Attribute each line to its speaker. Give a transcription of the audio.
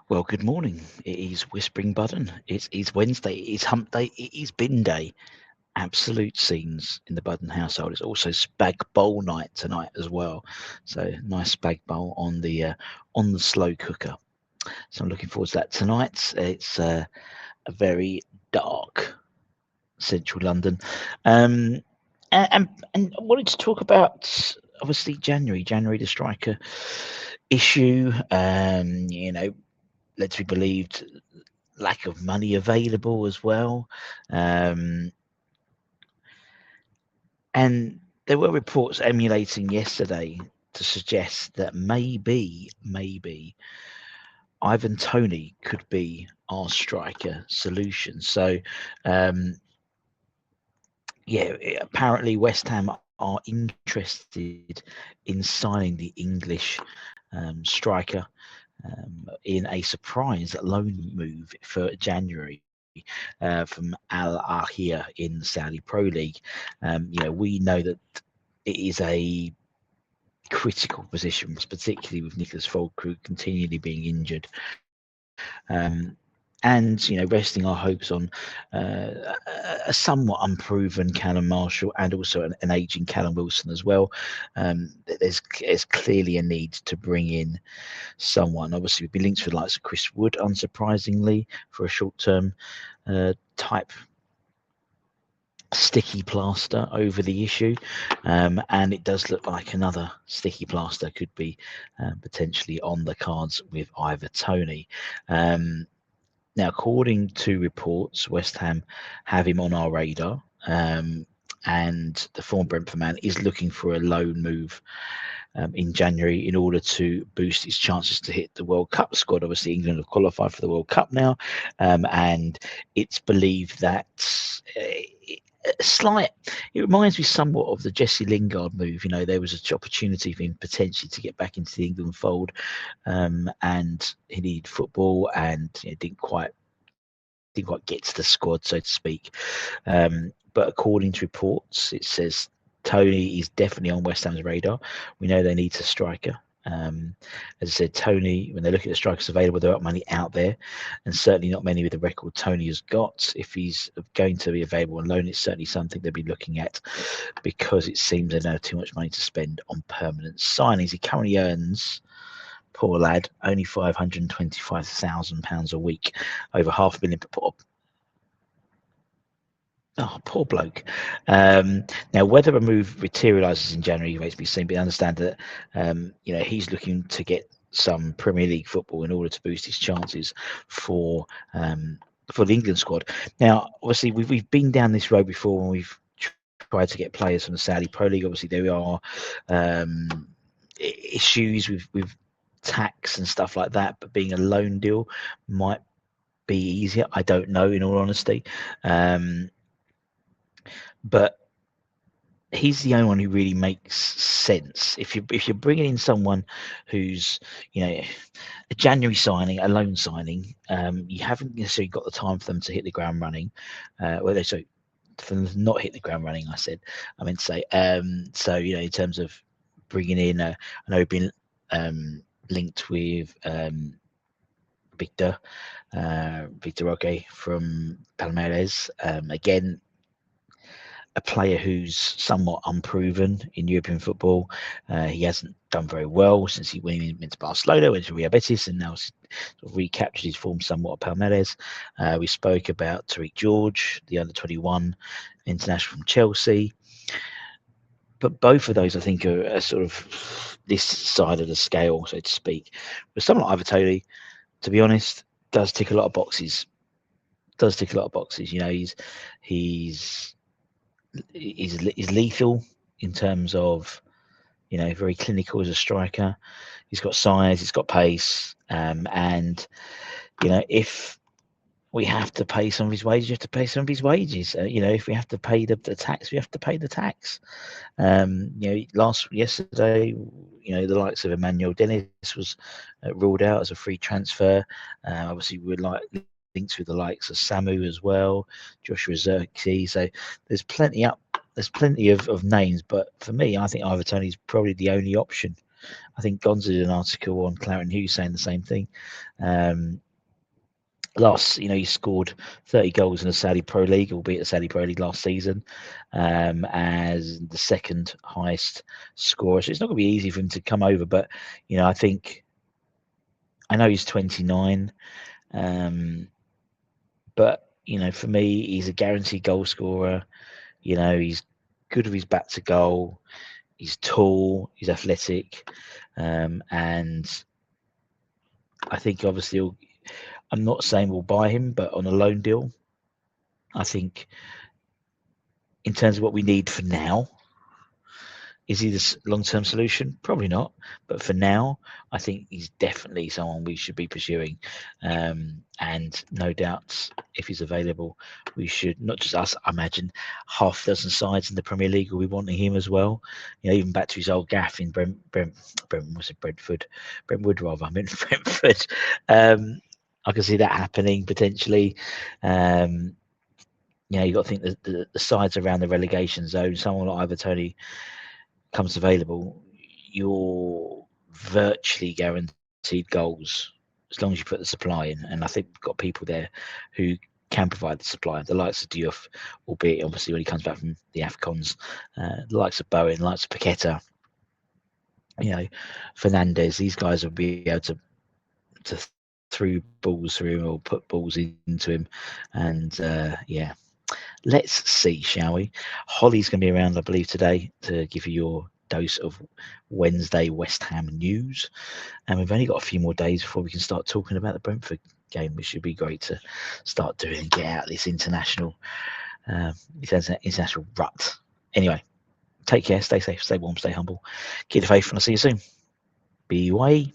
Speaker 1: Well, good morning. It is Whispering Button. It is Wednesday. It is Hump Day. It is Bin Day. Absolute scenes in the Button household. It's also Spag Bowl night tonight as well. So nice Spag Bowl on the slow cooker. So I'm looking forward to that tonight. It's a very dark central London, um, and I wanted to talk about obviously January the striker issue. Led to be believed lack of money available as well. And there were reports emulating yesterday to suggest that maybe Ivan Toney could be our striker solution. So, apparently West Ham are interested in signing the English striker in a surprise loan move for January from Al-Ahia in the Saudi Pro League. We know that it is a critical position, particularly with Nicholas Füllkrug continually being injured. And resting our hopes on a somewhat unproven Callum Marshall and also an aging Callum Wilson as well. There's clearly a need to bring in someone. Obviously, we've been linked with the likes of Chris Wood, unsurprisingly, for a short-term type sticky plaster over the issue, and it does look like another sticky plaster could be potentially on the cards with Ivan Toney. Now, according to reports, West Ham have him on our radar, and the former Brentford man is looking for a loan move in January in order to boost his chances to hit the World Cup squad. Obviously, England have qualified for the World Cup now, and it's believed that it reminds me somewhat of the Jesse Lingard move. There was an opportunity for him potentially to get back into the England fold, and he needed football, and didn't quite get to the squad, so to speak. But according to reports, it says Toney is definitely on West Ham's radar. We know they need a striker. As I said, Toney, when they look at the strikers available, there aren't many out there, and certainly not many with the record Toney has got. If he's going to be available on loan, it's certainly something they'll be looking at, because it seems they don't have too much money to spend on permanent signings. He currently earns, poor lad, only £525,000 a week, over £500,000 per. Oh, poor bloke. Now, whether a move materialises in January remains to be seen, but I understand that he's looking to get some Premier League football in order to boost his chances for the England squad. Now, obviously, we've been down this road before when we've tried to get players from the Saudi Pro League. Obviously, there are issues with tax and stuff like that, but being a loan deal might be easier. I don't know, in all honesty. But he's the only one who really makes sense. If you're bringing in someone who's a January signing, a loan signing, you haven't necessarily got the time for them to hit the ground running. For them to not hit the ground running, I meant to say. So in terms of bringing in, I know we've been linked with 𝗥𝗢𝗥 from Palmeiras. Again, a player who's somewhat unproven in European football. He hasn't done very well since he went to Barcelona, went to Real Betis, and now sort of recaptured his form somewhat at Palmeiras. We spoke about Tariq George, the under-21 international from Chelsea. But both of those, I think, are sort of this side of the scale, so to speak. But someone like Ivan Toney, to be honest, does tick a lot of boxes. He's lethal in terms of very clinical as a striker. He's got size, he's got pace, and if we have to pay some of his wages, you have to pay some of his wages. If we have to pay the tax, we have to pay the tax. Yesterday, the likes of Emmanuel Dennis was ruled out as a free transfer. Obviously, we're linked with the likes of Samu as well, Joshua Zirkzee. So there's plenty of names, but for me, I think Ivan Toney is probably the only option. I think Gonza did an article on Clarence Hughes saying the same thing. He scored 30 goals in the Saudi Pro League, albeit the Saudi Pro League last season, as the second highest scorer. So it's not going to be easy for him to come over, but I know he's 29, but for me, he's a guaranteed goal scorer. He's good with his back to goal. He's tall. He's athletic, and I think obviously I'm not saying we'll buy him, but on a loan deal, I think in terms of what we need for now, is he the long-term solution? Probably not. But for now, I think he's definitely someone we should be pursuing. And no doubt, if he's available, we should, not just us, I imagine, half a dozen sides in the Premier League will be wanting him as well. Even back to his old gaff in Brentwood. I meant Brentford. I can see that happening potentially. You've got to think that the sides around the relegation zone, someone like either Toney comes available, you're virtually guaranteed goals as long as you put the supply in. And I think we've got people there who can provide the supply. The likes of Diouf, albeit obviously when he comes back from the AFCONs, the likes of Bowen, the likes of Paqueta, Fernandez, these guys will be able to throw balls through him or put balls into him. And let's see, shall we? Holly's going to be around, I believe, today to give you your dose of Wednesday West Ham news. And we've only got a few more days before we can start talking about the Brentford game, which should be great to start doing and get out of this international rut. Anyway, take care, stay safe, stay warm, stay humble. Keep the faith, and I'll see you soon. BYE.